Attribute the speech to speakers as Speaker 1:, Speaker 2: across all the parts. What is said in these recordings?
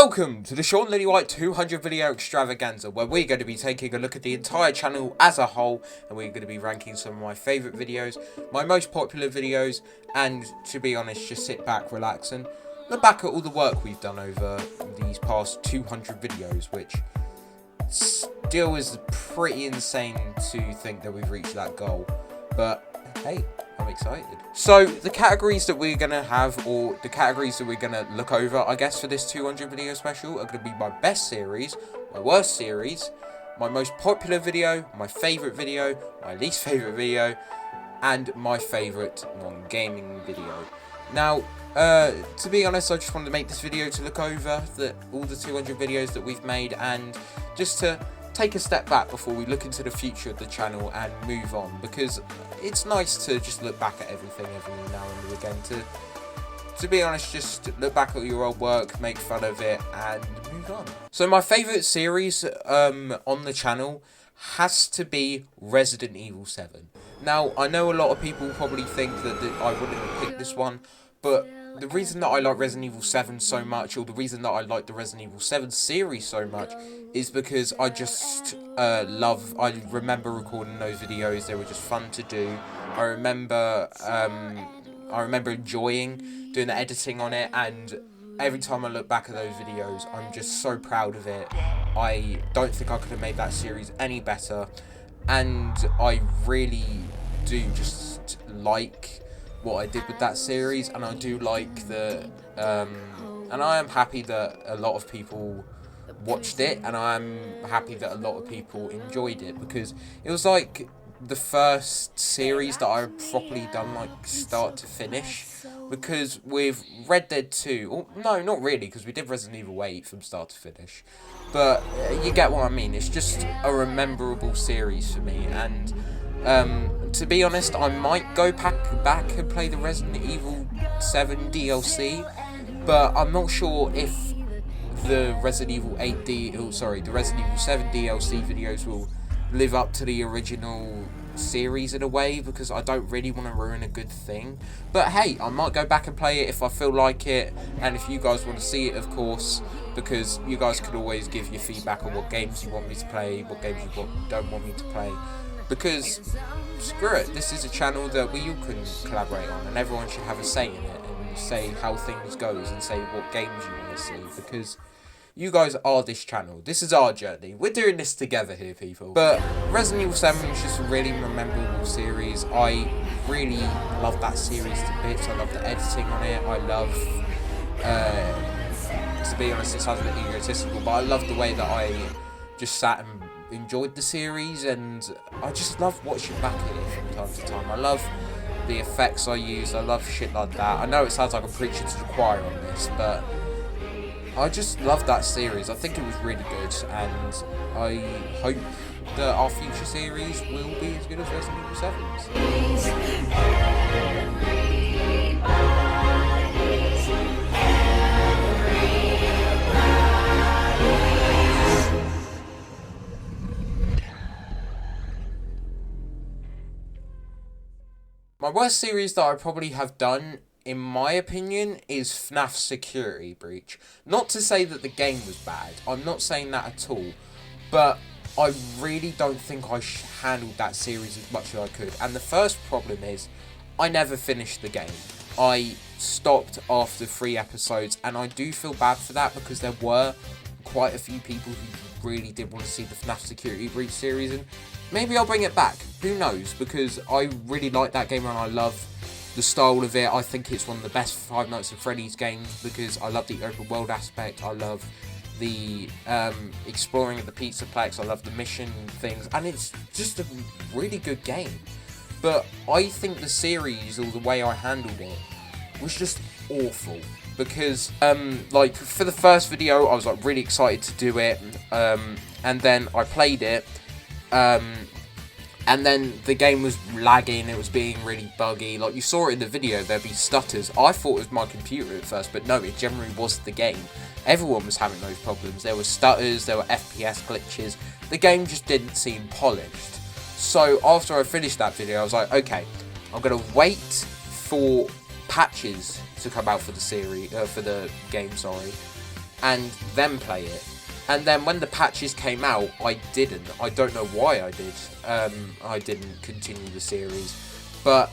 Speaker 1: Welcome to the Lillywhite 200 video extravaganza, where we're going to be taking a look at the entire channel as a whole, and we're going to be ranking some of my favourite videos, my most popular videos, and to be honest, just sit back, relax, and look back at all the work we've done over these past 200 videos, which still is pretty insane to think that we've reached that goal, but hey, I'm excited. So the categories that we're going to have, or the categories that we're going to look over, I guess, for this 200 video special are going to be my best series, my worst series, my most popular video, my favourite video, my least favourite video, and my favourite non-gaming video. Now, to be honest, I just wanted to make this video to look over all the 200 videos that we've made, and just to take a step back before we look into the future of the channel and move on, because it's nice to just look back at everything every now and again, to be honest, just look back at your old work, make fun of it, and move on. So my favourite series on the channel has to be Resident Evil 7. Now, I know a lot of people probably think that I wouldn't have picked this one, but the reason that I like Resident Evil 7 so much, or the reason that I like the Resident Evil 7 series so much, is because I just I remember recording those videos. They were just fun to do. I remember enjoying doing the editing on it, and every time I look back at those videos, I'm just so proud of it. I don't think I could have made that series any better, and I really do just like what I did with that series, and I do like the and I am happy that a lot of people watched it, and I'm happy that a lot of people enjoyed it, because it was like the first series that I properly done like start to finish. Because with Red Dead 2, or no, not really, because we did Resident Evil 8 from start to finish, but you get what I mean. It's just a rememberable series for me, and to be honest, I might go back and play the Resident Evil 7 DLC, but I'm not sure if the Resident Evil the Resident Evil 7 DLC videos will live up to the original series in a way, because I don't really want to ruin a good thing. But hey, I might go back and play it if I feel like it, and if you guys want to see it, of course, because you guys can always give your feedback on what games you want me to play, what games you don't want me to play, because screw it, this is a channel that we all can collaborate on, and everyone should have a say in it, and say how things goes, and say what games you want to see, because you guys are this channel. This is our journey. We're doing this together here, people. But Resident Evil 7 is just a really memorable series. I really love that series to bits. I love the editing on it. I love, to be honest, it sounds a bit egotistical, but I love the way that I just sat and enjoyed the series, and I just love watching back at it from time to time. I love the effects I use. I love shit like that. I know it sounds like I'm preaching to the choir on this, but I just love that series. I think it was really good, and I hope that our future series will be as good as Resident Evil 7's. My worst series that I probably have done, in my opinion, is FNAF Security Breach. Not to say that the game was bad, I'm not saying that at all, but I really don't think I handled that series as much as I could. And the first problem is, I never finished the game. I stopped after 3 episodes, and I do feel bad for that, because there were quite a few people who really did want to see the FNAF Security Breach series, and maybe I'll bring it back, who knows, because I really like that game, and I love the style of it. I think it's one of the best Five Nights at Freddy's games, because I love the open world aspect, I love the exploring of the Pizzaplex, I love the mission things, and it's just a really good game. But I think the series, or the way I handled it, was just awful, because like for the first video I was like really excited to do it, and then I played it, and then the game was lagging, it was being really buggy. Like, you saw it in the video, there'd be stutters. I thought it was my computer at first, but no, it generally was the game. Everyone was having those problems. There were stutters, there were FPS glitches. The game just didn't seem polished. So after I finished that video, I was like, okay, I'm going to wait for patches to come out for the series, for the game, sorry. and then play it. And then when the patches came out, I didn't. I don't know why I did. I didn't continue the series. But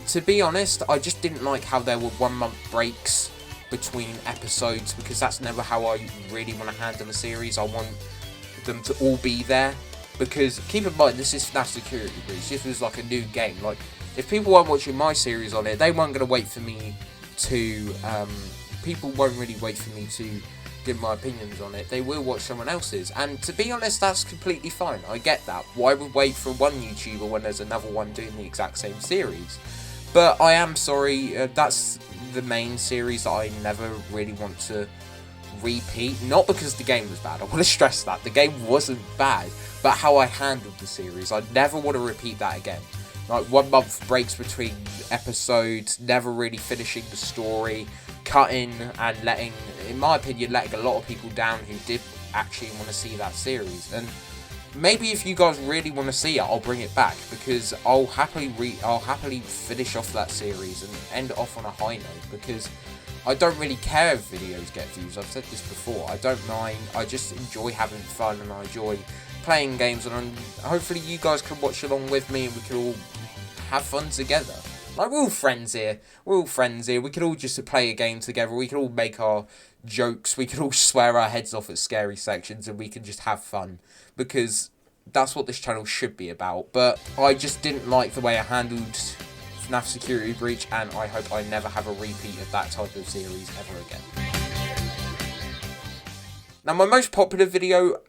Speaker 1: to be honest, I just didn't like how there were 1 month breaks between episodes, because that's never how I really want to handle a series. I want them to all be there, because keep in mind, this is FNAF Security Breach. This was like a new game. Like, if people weren't watching my series on it, they weren't going to wait for me to, people won't really wait for me to give my opinions on it. They will watch someone else's, and to be honest, that's completely fine. I get that. Why would wait for one YouTuber when there's another one doing the exact same series? But I am sorry, that's the main series that I never really want to repeat. Not because the game was bad, I want to stress that. The game wasn't bad, but how I handled the series. I never want to repeat that again. Like 1 month breaks between episodes, never really finishing the story, cutting and letting, in my opinion, letting a lot of people down who did actually want to see that series. And maybe if you guys really want to see it, I'll bring it back, because I'll happily finish off that series and end it off on a high note, because I don't really care if videos get views. I've said this before. I don't mind. I just enjoy having fun, and I enjoy playing games, and hopefully you guys can watch along with me, and we can all have fun together. Like, we're all friends here. We can all just play a game together. We can all make our jokes. We can all swear our heads off at scary sections, and we can just have fun, because that's what this channel should be about. But I just didn't like the way I handled FNAF Security Breach, and I hope I never have a repeat of that type of series ever again. Now, my most popular video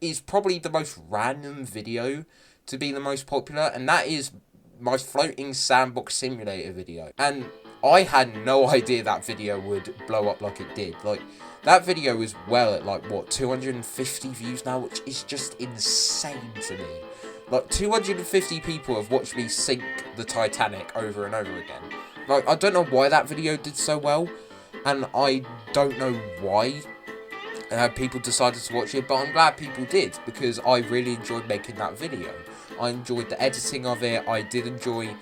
Speaker 1: is probably the most random video to be the most popular, and that is my floating sandbox simulator video. And I had no idea that video would blow up like it did. Like, that video is well at, like, what, 250 views now, which is just insane to me. Like, 250 people have watched me sink the Titanic over and over again. Like, I don't know why that video did so well, and I don't know why people decided to watch it, but I'm glad people did, because I really enjoyed making that video. I enjoyed the editing of it. I did enjoy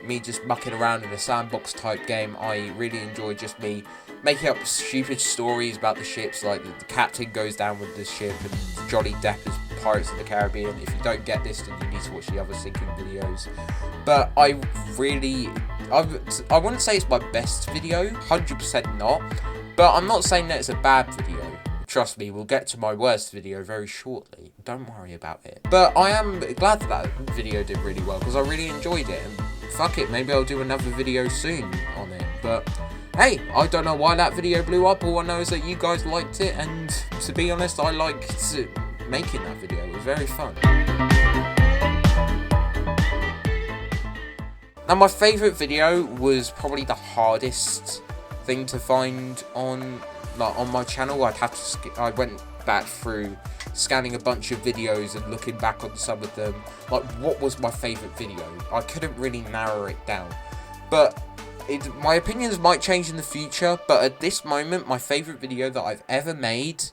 Speaker 1: me just mucking around in a sandbox type game. I really enjoyed just me making up stupid stories about the ships, like the captain goes down with the ship, and Johnny Depp is Pirates of the Caribbean. If you don't get this, then you need to watch the other sinking videos. But I wouldn't say it's my best video, 100% not, but I'm not saying that it's a bad video. Trust me, we'll get to my worst video very shortly. Don't worry about it. But I am glad that video did really well, because I really enjoyed it. And fuck it, maybe I'll do another video soon on it. But hey, I don't know why that video blew up. All I know is that you guys liked it, and to be honest, I liked making that video. It was very fun. Now, my favourite video was probably the hardest thing to find on my channel. I went back through scanning a bunch of videos and looking back on some of them. Like, what was my favourite video? I couldn't really narrow it down. But my opinions might change in the future, but at this moment, my favourite video that I've ever made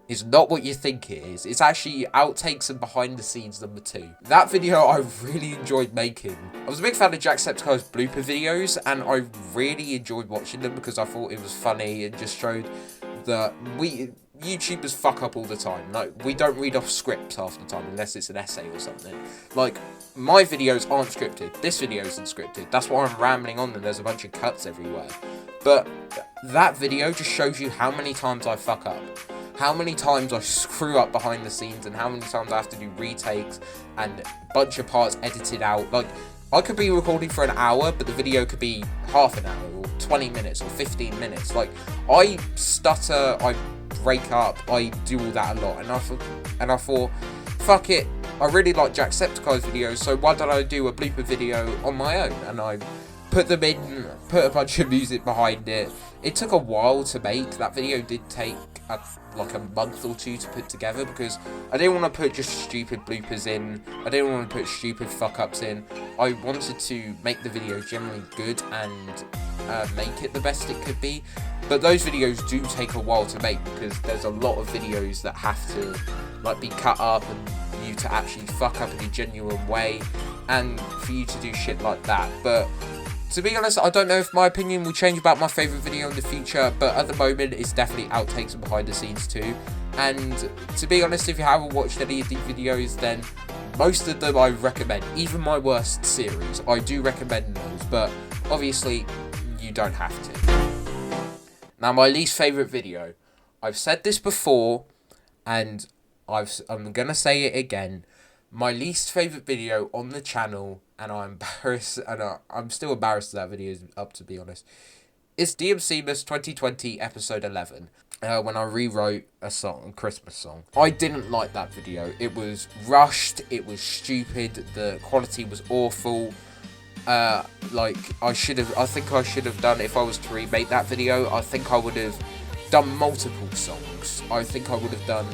Speaker 1: is not what you think it is. It's actually outtakes and behind the scenes #2. That video I really enjoyed making. I was a big fan of Jacksepticeye's blooper videos, and I really enjoyed watching them because I thought it was funny and just showed that YouTubers fuck up all the time. Like, we don't read off scripts half the time unless it's an essay or something. Like, my videos aren't scripted. This video isn't scripted. That's why I'm rambling on and there's a bunch of cuts everywhere. But that video just shows you how many times I fuck up. How many times I screw up behind the scenes, and how many times I have to do retakes and a bunch of parts edited out. Like, I could be recording for an hour, but the video could be half an hour, or 20 minutes, or 15 minutes. Like, I stutter, I break up, I do all that a lot, and I thought, fuck it, I really like Jacksepticeye's videos, so why don't I do a blooper video on my own? And I put them in, put a bunch of music behind it. It took a while to make. That video did take like a month or two to put together, because I didn't want to put just stupid bloopers in. I didn't want to put stupid fuck-ups in. I wanted to make the video generally good and make it the best it could be. But those videos do take a while to make, because there's a lot of videos that have to like be cut up and you to actually fuck up in a genuine way, and for you to do shit like that. But To be honest, I don't know if my opinion will change about my favourite video in the future, but at the moment it's definitely outtakes and behind the scenes too. And to be honest, if you haven't watched any of these videos, then most of them I recommend. Even my worst series, I do recommend those, but obviously you don't have to. Now, my least favourite video. I've said this before, and I'm going to say it again. My least favourite video on the channel, and I'm embarrassed, and I'm still embarrassed that video is up, to be honest, is DMCmas 2020 episode 11, when I rewrote a Christmas song. I didn't like that video. It was rushed, it was stupid, the quality was awful. I think I should have done, if I was to remake that video, I think I would have done multiple songs. I think I would have done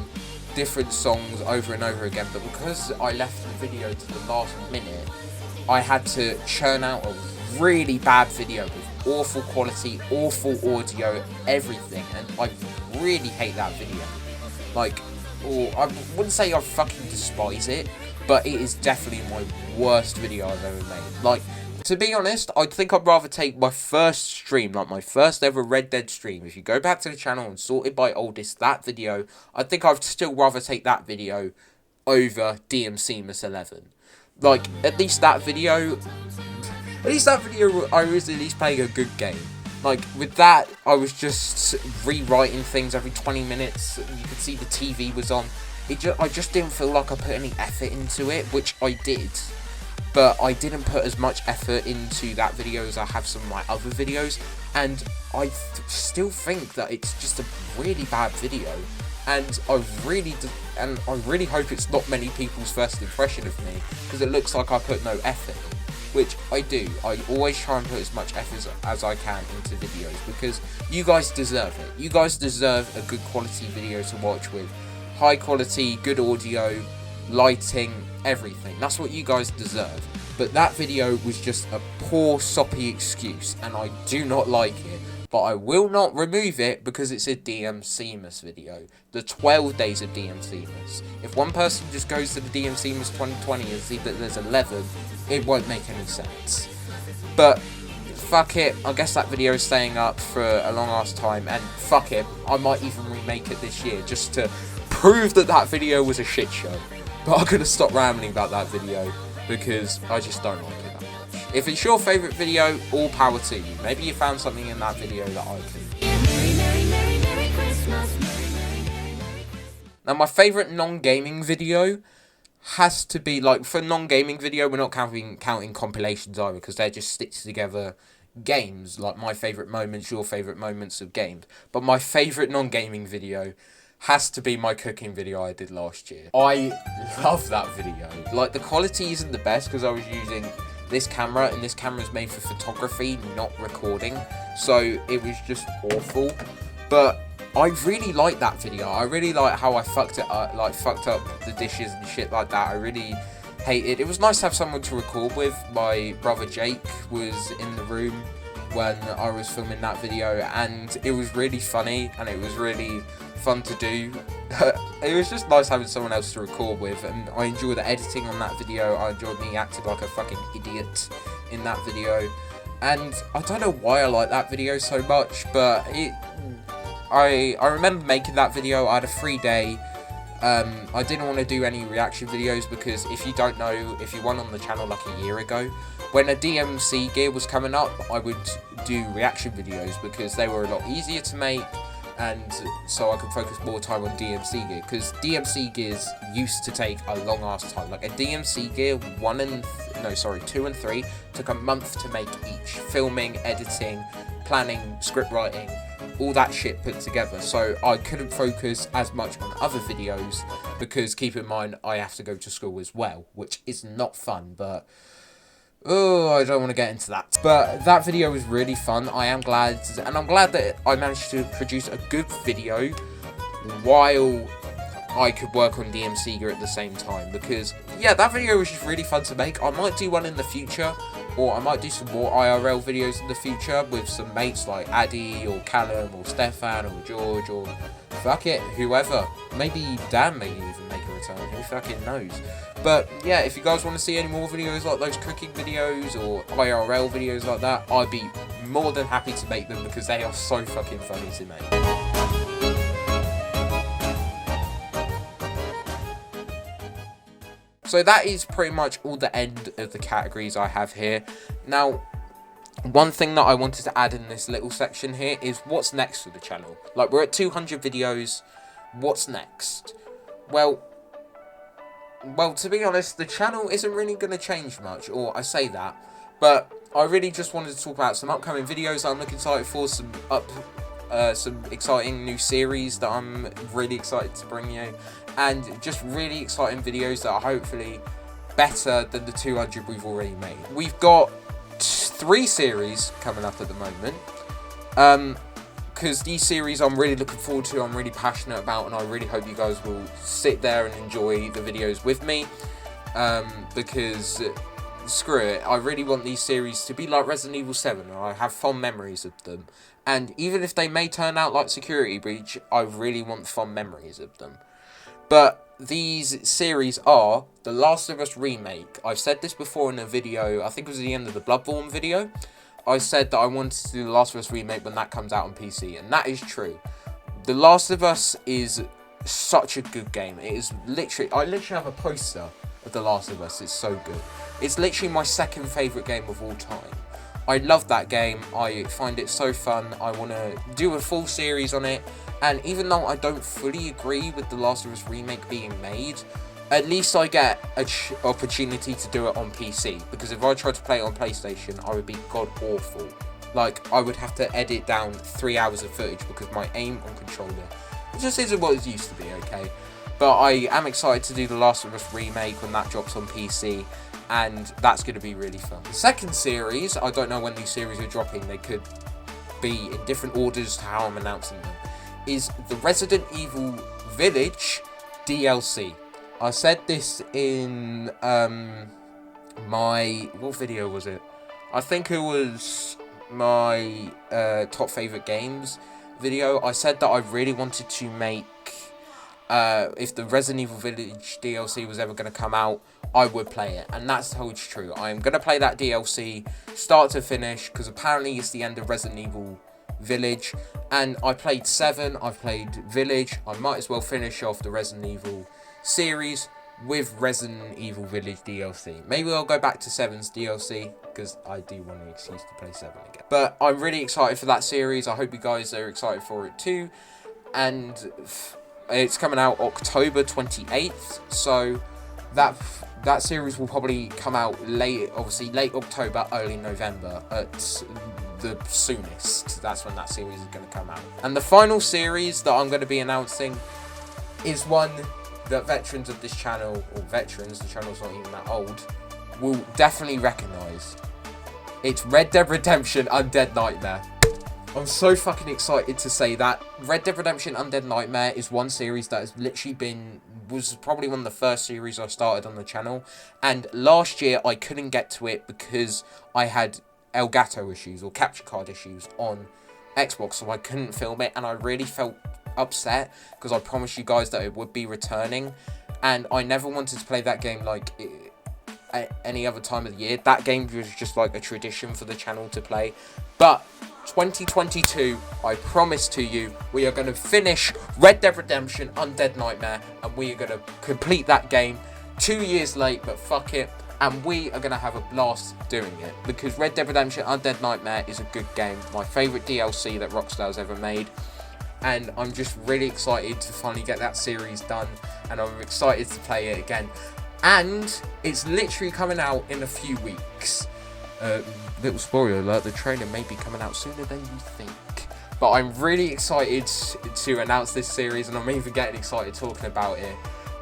Speaker 1: different songs over and over again, but because I left the video to the last minute, I had to churn out a really bad video with awful quality, awful audio, everything, and I really hate that video. I wouldn't say I fucking despise it, but it is definitely my worst video I've ever made. To be honest, I think I'd rather take my first stream, my first ever Red Dead stream. If you go back to the channel and sorted by oldest, that video, I think I'd still rather take that video over DMCmas 11. At least that video, I was at least playing a good game. With that, I was just rewriting things every 20 minutes. You could see the TV was on. I just didn't feel like I put any effort into it, which I did. But I didn't put as much effort into that video as I have some of my other videos, and I still think that it's just a really bad video, and I really hope it's not many people's first impression of me, because it looks like I put no effort in, which I do. I always try and put as much effort as I can into videos, because you guys deserve it. You guys deserve a good quality video to watch with high quality, good audio, lighting, everything. That's what you guys deserve. But that video was just a poor, soppy excuse, and I do not like it. But I will not remove it because it's a DMCmas video. The 12 days of DMCmas. If one person just goes to the DMCmas 2020 and see that there's 11, it won't make any sense. But fuck it, I guess that video is staying up for a long ass time, and fuck it, I might even remake it this year just to prove that that video was a shit show. But I'm gonna stop rambling about that video because I just don't like it that much. If it's your favourite video, all power to you. Maybe you found something in that video that I can. Now, my favourite non-gaming video has to be, for non-gaming video, we're not counting compilations either, because they're just stitched together games, my favourite moments, your favourite moments of games. But my favourite non-gaming video has to be my cooking video I did last year. I love that video. The quality isn't the best because I was using this camera, and this camera is made for photography, not recording, so it was just awful. But I really like that video. I really like how I fucked up the dishes and shit like that. I really hate it. It was nice to have someone to record with. My brother Jake was in the room when I was filming that video, and it was really funny, and it was really fun to do. It was just nice having someone else to record with, and I enjoyed the editing on that video. I enjoyed me acting like a fucking idiot in that video, and I don't know why I like that video so much, but I remember making that video. I had a free day. I didn't want to do any reaction videos because if you don't know, if you weren't on the channel a year ago, when a DMC gear was coming up, I would do reaction videos because they were a lot easier to make, and so I could focus more time on DMC gear, because DMC gears used to take a long ass time. A DMC gear 2 and 3 took a month to make each. Filming, editing, planning, script writing, all that shit put together. So I couldn't focus as much on other videos because, keep in mind, I have to go to school as well, which is not fun, but I don't want to get into that. But that video was really fun. I'm glad that I managed to produce a good video while I could work on DMC gear at the same time, because yeah, that video was just really fun to make. I might do one in the future, or I might do some more IRL videos in the future with some mates like Addy or Callum or Stefan or George or fuck it, whoever. Maybe Dan may even make a return. Who fucking knows? But yeah, if you guys want to see any more videos like those cooking videos or IRL videos like that, I'd be more than happy to make them because they are so fucking funny to make. So that is pretty much all the end of the categories I have here. Now, one thing that I wanted to add in this little section here is what's next for the channel. Like, we're at 200 videos. What's next? Well, to be honest, the channel isn't really going to change much, or I say that, but I really just wanted to talk about some upcoming videos that I'm looking excited for, some exciting new series that I'm really excited to bring you, and just really exciting videos that are hopefully better than the 200 we've already made. We've got 3 series coming up at the moment, because these series I'm really looking forward to, I'm really passionate about, and I really hope you guys will sit there and enjoy the videos with me, because screw it, I really want these series to be like Resident Evil 7, and I have fond memories of them, and even if they may turn out like Security Breach, I really want fond memories of them. But these series are The Last of Us Remake. I've said this before in a video, I think it was the end of the Bloodborne video. I said that I wanted to do The Last of Us Remake when that comes out on PC, and that is true. The Last of Us is such a good game. It is literally, I literally have a poster of The Last of Us. It's so good. It's literally my second favourite game of all time. I love that game. I find it so fun. I want to do a full series on it. And even though I don't fully agree with The Last of Us Remake being made, at least I get an opportunity to do it on PC. Because if I tried to play it on PlayStation, I would be god awful. Like, I would have to edit down 3 hours of footage because my aim on controller, it just isn't what it used to be, okay? But I am excited to do The Last of Us Remake when that drops on PC. And that's going to be really fun. The second series, I don't know when these series are dropping. They could be in different orders to how I'm announcing them. Is the Resident Evil Village DLC. I said this in my, what video was it? I think it was my top favourite games video. I said that I really wanted to make, if the Resident Evil Village DLC was ever going to come out, I would play it, and that's holds true. I am going to play that DLC start to finish, because apparently it's the end of Resident Evil Village, and I played 7, I've played Village, I might as well finish off the Resident Evil series with Resident Evil Village DLC. Maybe I'll go back to 7's DLC, because I do want an excuse to play 7 again. But I'm really excited for that series. I hope you guys are excited for it too, and it's coming out October 28th, so that series will probably come out late October, early November at the soonest. That's when that series is going to come out. And the final series that I'm going to be announcing is one that veterans of this channel, or veterans, the channel's not even that old, will definitely recognise. It's Red Dead Redemption Undead Nightmare. I'm so fucking excited to say that. Red Dead Redemption Undead Nightmare is one series that has literally was probably one of the first series I started on the channel, and last year I couldn't get to it because I had Elgato issues, or capture card issues, on Xbox, so I couldn't film it, and I really felt upset because I promised you guys that it would be returning, and I never wanted to play that game like at any other time of the year. That game was just like a tradition for the channel to play. But 2022, I promise to you, we are going to finish Red Dead Redemption Undead Nightmare, and we are going to complete that game 2 years late, but fuck it, and we are going to have a blast doing it, because Red Dead Redemption Undead Nightmare is a good game, my favourite DLC that Rockstar's ever made, and I'm just really excited to finally get that series done, and I'm excited to play it again. And it's literally coming out in a few weeks. Little spoiler alert, the trailer may be coming out sooner than you think. But I'm really excited to announce this series, and I'm even getting excited talking about it.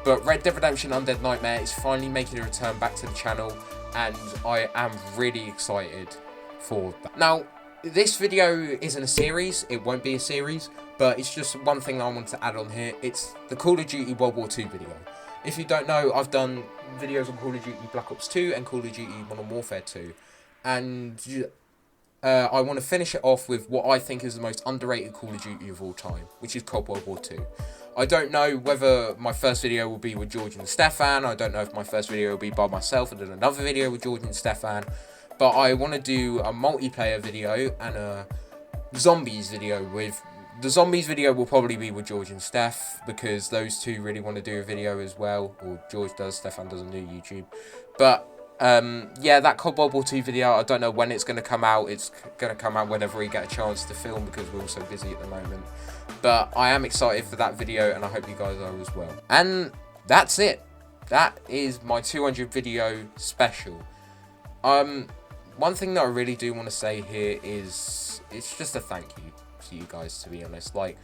Speaker 1: But Red Dead Redemption Undead Nightmare is finally making a return back to the channel, and I am really excited for that. Now, this video isn't a series, it won't be a series, but it's just one thing that I want to add on here. It's the Call of Duty World War II video. If you don't know, I've done videos on Call of Duty Black Ops 2 and Call of Duty Modern Warfare 2. And I want to finish it off with what I think is the most underrated Call of Duty of all time, which is COD World War II. I don't know whether my first video will be with George and Stefan. I don't know if my first video will be by myself and then another video with George and Stefan. But I want to do a multiplayer video and a zombies video with... The zombies video will probably be with George and Steph, because those two really want to do a video as well. Or George does, Stefan doesn't do YouTube. But, yeah, that Cobweb War 2 video, I don't know when it's going to come out. It's going to come out whenever we get a chance to film, because we're all so busy at the moment. But I am excited for that video, and I hope you guys are as well. And that's it. That is my 200 video special. One thing that I really do want to say here is, it's just a thank you to you guys, to be honest. Like,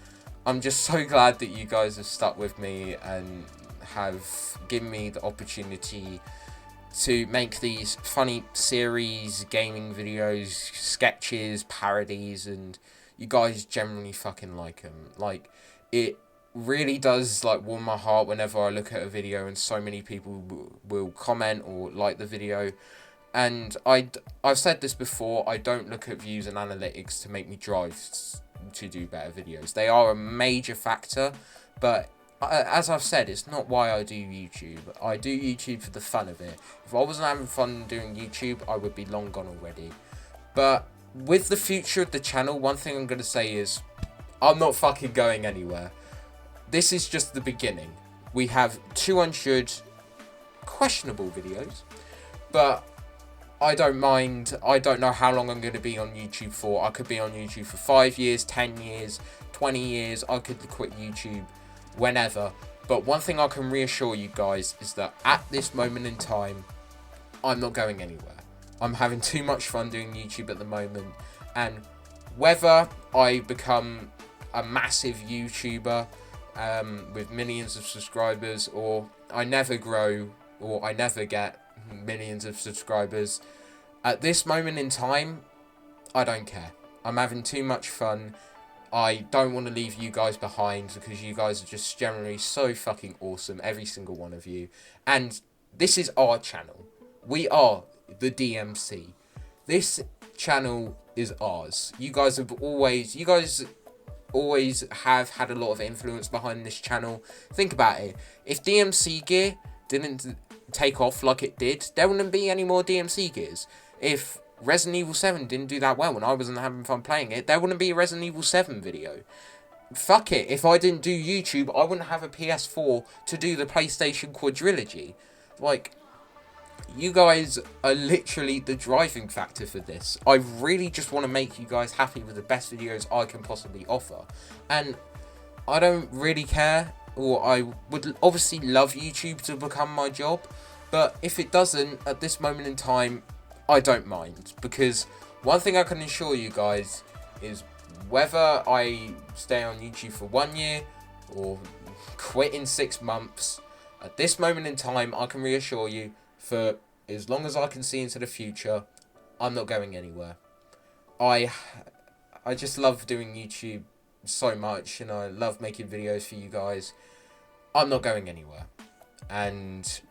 Speaker 1: I'm just so glad that you guys have stuck with me and have given me the opportunity to make these funny series, gaming videos, sketches, parodies, and you guys generally fucking like them. Like, it really does, like, warm my heart whenever I look at a video and so many people will comment or like the video. And I've said this before, I don't look at views and analytics to make me drive to do better videos. They are a major factor, but as I've said, it's not why I do YouTube. I do YouTube for the fun of it. If I wasn't having fun doing YouTube, I would be long gone already. But with the future of the channel, one thing I'm going to say is, I'm not fucking going anywhere. This is just the beginning. We have 200 questionable videos, but I don't mind. I don't know how long I'm going to be on YouTube for. I could be on YouTube for 5 years, 10 years, 20 years. I could quit YouTube whenever. But one thing I can reassure you guys is that at this moment in time, I'm not going anywhere. I'm having too much fun doing YouTube at the moment. And whether I become a massive YouTuber with millions of subscribers, or I never grow, or I never get millions of subscribers, at this moment in time, I don't care. I'm having too much fun. I don't want to leave you guys behind, because you guys are just generally so fucking awesome, every single one of you. And this is our channel. We are the DMC. This channel is ours. You guys always have had a lot of influence behind this channel. Think about it. If DMC gear didn't take off like it did, there wouldn't be any more DMC gears. If Resident Evil 7 didn't do that well and I wasn't having fun playing it, there wouldn't be a Resident Evil 7 video. Fuck it, if I didn't do YouTube, I wouldn't have a PS4 to do the PlayStation quadrilogy. Like, you guys are literally the driving factor for this. I really just want to make you guys happy with the best videos I can possibly offer. And I don't really care, or I would obviously love YouTube to become my job, but if it doesn't, at this moment in time, I don't mind. Because one thing I can assure you guys is, whether I stay on YouTube for 1 year or quit in 6 months, at this moment in time, I can reassure you, for as long as I can see into the future, I'm not going anywhere. I just love doing YouTube so much, and I love making videos for you guys. I'm not going anywhere. And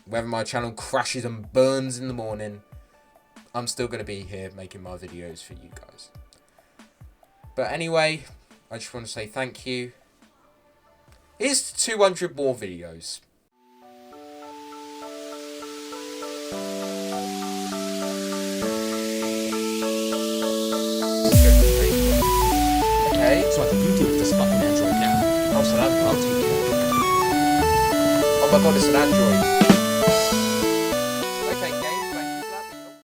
Speaker 1: whether my channel crashes and burns in the morning, I'm still going to be here making my videos for you guys. But anyway, I just want to say thank you. Here's 200 more videos. Okay.
Speaker 2: So I think you deal with this fucking Android now.
Speaker 1: Oh, so I'll take it. Oh my god, it's an Android.